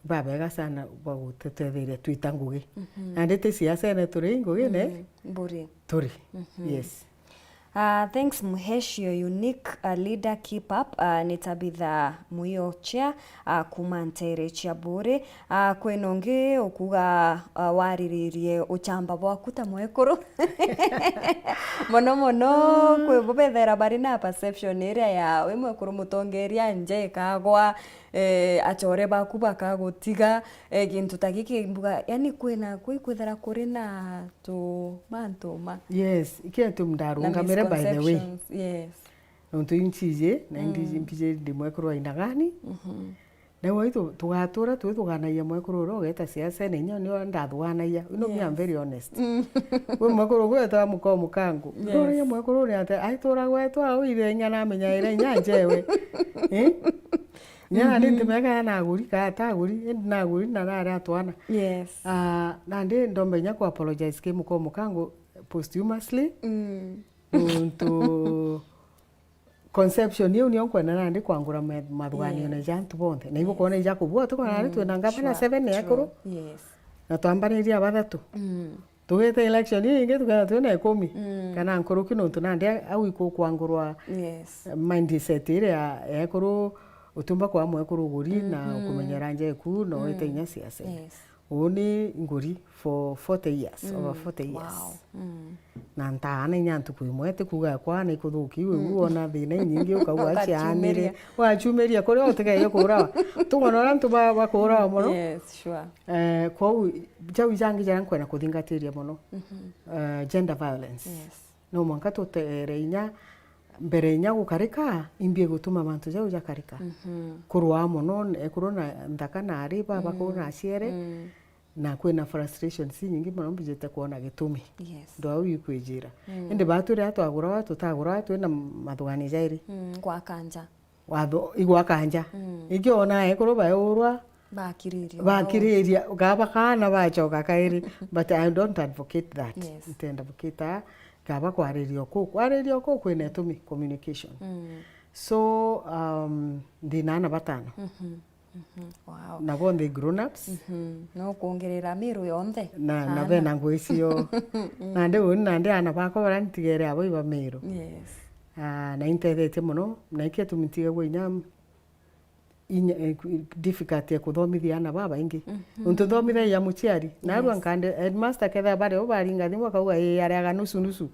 Speaker 2: babega sana bagutetheria twita ngugi na ndete siasa na turi ngugi ne
Speaker 1: buri
Speaker 2: turi yes.
Speaker 1: Thanks Muhesh, your unique leader, keep up. Nitabitha muyo chair kumantere chia bure kwenonge okuga wariririe uchamba bwaku ta mwekuru mono kwe bobethera bari na perception area ya we mwekuru mutongeria nje kagwa achore baku bakagutiga gintu takiki mbuga yani kwena kwithera kuri na tu mantuma
Speaker 2: yes ikiatu mdarunga mere by the way
Speaker 1: yes
Speaker 2: nuntu inchije na ndi mpije ndi mwekuru ina gani na waitu tugatura tuganaia mwekuru ro geta siasa ne nyo ni ndathwanaia no me am very honest we mwekuru gweta muko mukangu ro ya mwekuru ni ate aitura gwetwa uire nya na menya ire nya njewe Nya ndi mega na aguri ka ta aguri na aguri na rara atwana.
Speaker 5: Yes.
Speaker 2: Na ndi ndombe nya ku apologize ke muko mukango posthumously. To conception hiyo ni onkwa na ndi kwangura madhwani na jantu bonde. Na ibo kona ija kubua to kana tu na ngapa na 7 yakuru.
Speaker 5: Yes.
Speaker 2: Na twambaniria bathatu. Tugete election inge tukana twena 10 kana nkuru kino tunandi au iko kwangurwa mindset ile ya ekuru utumba kwa mwe kuruguri na kumenyera nje ku no etenya siasa. Oni nguri for 40 years over 40 years. Na ntana nyantu kwimwete kuga kwa ni kuthuki we uona thina nyingi ukauga cianire wachumeria kuri otege kura tugona ntu ba kura muno.
Speaker 5: Yes, sure.
Speaker 2: Kwa jau jangi jara kwena kuthingatiria muno gender violence. No mwanka tutereinya mbere nya gukarika imbie gutuma bantu jau jakarika kurwa muno ekurona ndaka na ari baba kuna ciere na kwena frustration si nyingi muno mbijete kuona gitumi ndo au ikwijira ende bature atwagura watu tagura twena mathwani jairi
Speaker 5: kwa kanja
Speaker 2: watho igwa kanja igiona ekuroba urwa bakiriria gaba kana bachoka kairi but I don't advocate that. Intend advocate gaba kwaririo ko kwene tumi communication. So dinana batano.
Speaker 5: Wow.
Speaker 2: Na bonde grown ups.
Speaker 5: No kuongerera miru yonthe.
Speaker 2: Na bena ngwicio. Na ndi ana bako barantigere abo iba miru.
Speaker 5: Yes.
Speaker 2: Na intendete muno na iketumitiga gwinya difficult ya kuthomithia ana baba ingi untu thomithia ya muciari na aru ankande headmaster ketha bare obaringa thimwa kauga ariaga nusu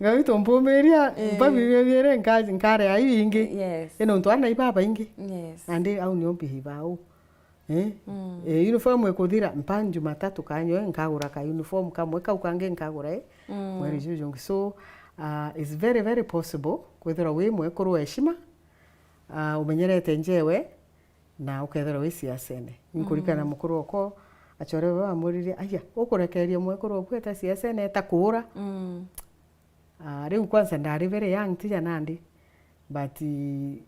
Speaker 2: ngawito mpomeria babibiere nkare ai ingi eno ntu ana ibaba ingi ande au ni behave au uniform ekuthira mpanju matatu kanyo nkagura ka uniform kamwe kaukange nkagura mweri juju so it's very very possible kwethira we mwe kurwa heshima umenyerete njewe na ukethera wi siasene nkurikana mukuru oko achore baba murire aya ukurekeria mwekuru kweta siasene takura riu kwanza ndari very young tija nandi but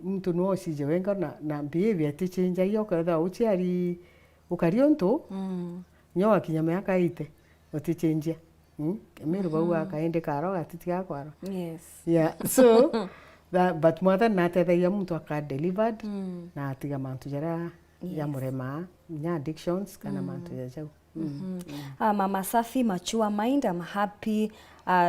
Speaker 2: mtu no sije wenga na behavior tichinja iyo kwetha uchiari ukarionto nyoa kinyama yakaite utichinja kemiru bau akaende karo atitia kwaro so but more than that ya mtu aka delivered na atiga mantu jara ya murema nya addictions kana mantu ya jau.
Speaker 5: Mama Safi, mature mind, I'm happy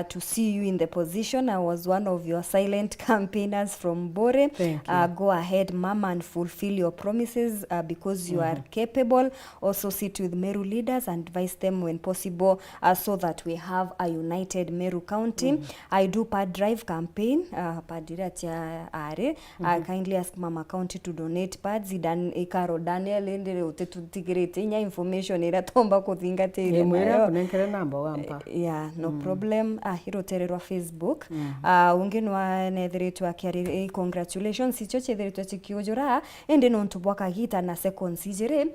Speaker 5: to see you in the position. I was one of your silent campaigners from Bore.
Speaker 2: Thank you.
Speaker 5: Go ahead, Mama, and fulfill your promises because you are capable. Also sit with Meru leaders and advise them when possible so that we have a united Meru County. I do pad drive campaign. Padiratia are. Kindly ask Mama County to donate pads. Idan Ikaro Daniel endere utetutigirete nya information iratomba kuthingatire
Speaker 2: nayo. Kunenkere namba wampa.
Speaker 5: Yeah, no problem. Hirotererwa Facebook. Ungenwa nethiritwe akiari congratulations icho chetheritwe chikiojora ende no ntubwaka gita na seconds ijere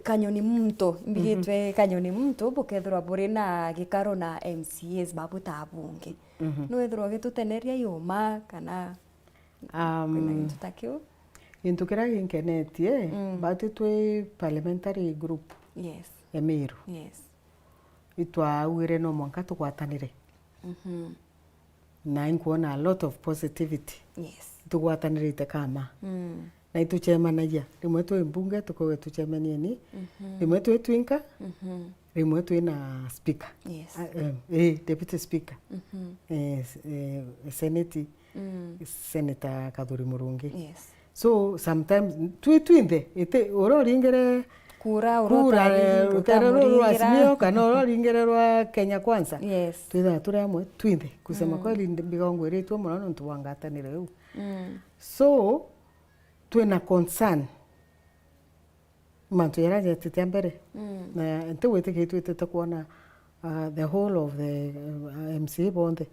Speaker 5: kanyoni mto mbigitwe kanyoni mto bukethirwa buri na gikaro na MCAs babu tabunge no ethirwa gituteneria yuma kana kwina gitu takio
Speaker 2: into kira inkenetie batu twe parliamentary group Emiru itwa uire no mwanka tukwatanire na inkuona a lot of positivity tukwatanire ite kama na ituchemanagia rimwe twe mbunge tukowe tuchemanie ni rimwe twe twinka rimwe twe na speaker deputy speaker senate senator Kadhuri Murungi so sometimes twe twinde ite ororingere kura rasmio kana ororingererwa Kenya Kwanza twitha turi amwe twinde kusema kweli mbigongo iretwo muno ntu wangatanire eu so twina concern mantu yaraje titembere na ntewete twite kuona the whole of the MCA bonde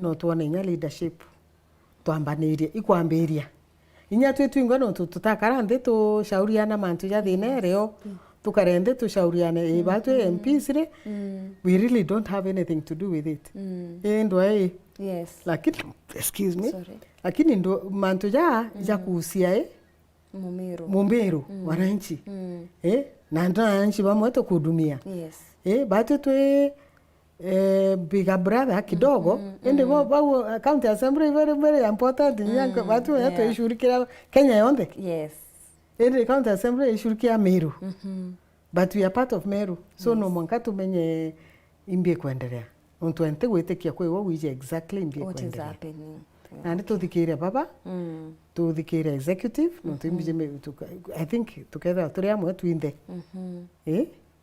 Speaker 2: no tuone nya leadership twambanirie ikwambiria inya twitwingwa no tutakara ndi tu shauriana mantu ya thine reo tukarende tushauriane batu MPs re we really don't have anything to do with it ndo
Speaker 1: Yes.
Speaker 2: lakini excuse me
Speaker 1: Sorry.
Speaker 2: lakini ndo mantu ja kuhusia Mumeru wananchi na ndo wananchi bamwe kuhudumia
Speaker 1: Yes.
Speaker 2: batu twe big brother kidogo ende kwa county assembly very important nyanga batu yato ishurikira Kenya yonde.
Speaker 1: Yes.
Speaker 2: Ende county assembly ishurikia Meru but we are part of Meru so no mwanka tumenye imbie kuendelea ontuente gwetekia kwewo wije exactly imbie kuendelea.
Speaker 1: What is happening?
Speaker 2: Nandi tuthikire baba tuthikire executive no tuimbije I think together turi amwe twinde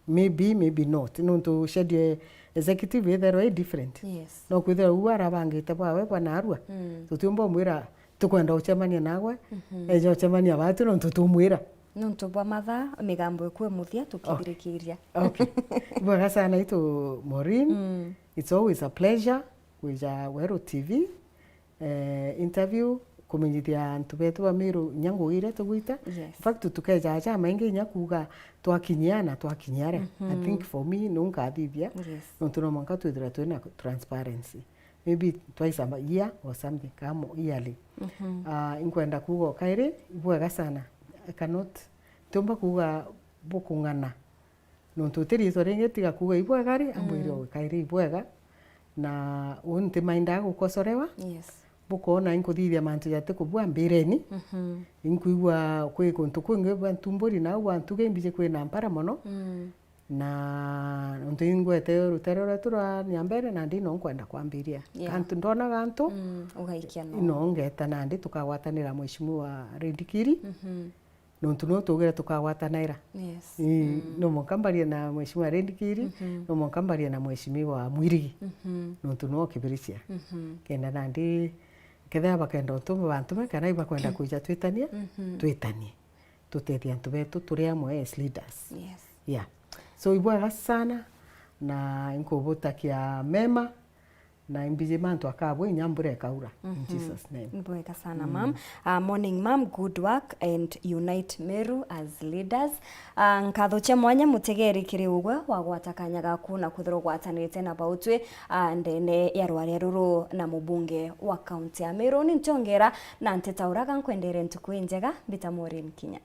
Speaker 2: maybe not no to schedule executive either way different.
Speaker 1: Yes.
Speaker 2: No kwithira uara bangite bwawe bwana arua tutiumba mwira tukwenda uchemania nawe ejo uchemania batu no tutumwira
Speaker 1: Nuntu bwa matha migambo ikwe muthia tukithirikiria.
Speaker 2: Okay. Bwaga sana ito Maureen. It's always a pleasure with Wero TV interview kumenyithia antu betu ba Meru nyango ire tugwita. In fact tukejaja maingi nyakuga twakinyiana twakinyara. I think for me nunca thibia. Nuntu no manka twithira twina transparency. Maybe twice a year or something kama yearly. Inkwenda kugo kaire bwaga sana. I cannot tumba kuga bukungana nontu tiri sorenge tiga kuga ibwegari ambwiro kairi ibwega na unti mainda gukosorewa bukona inkuthithia mantu yate kubwa mbireni inkuigwa kwi kuntu kwingi bantumburi na wantu gembije kwi na mpara mono na nontu ingwete ruterera tura nyambere na ndino nkwenda kwambiria kantu ndona gantu
Speaker 1: ugaikia
Speaker 2: no ngeta nandi tukagwatanira mheshimiwa Rendikiri nontu no tugera tukagwatanaira no mokambaria na mheshimiwa Rendikiri no mokambaria na mheshimiwa Mwirigi nontu no kibiricia kenda nandi ketha bakenda utume bantu kana iba kwenda kuja twitanie tutethia antu betu turi amwe as leaders. Yeah, so ibwaga sana na inkubutakia mema na imbije mantu akabwe nyambure kaura in Jesus name.
Speaker 1: Ibwaga sana ma'am. Morning ma'am, good work and unite Meru as leaders. Nkathoche mwanya mutegeri kiri ugwa wa gwatakanya gaku na kuthiro gwatanite na bautwe ndene ya rware ruru na mubunge wa county ya Meru ni ntongera na ntetauraga nkwendere ntuku njega bitamore Kinya.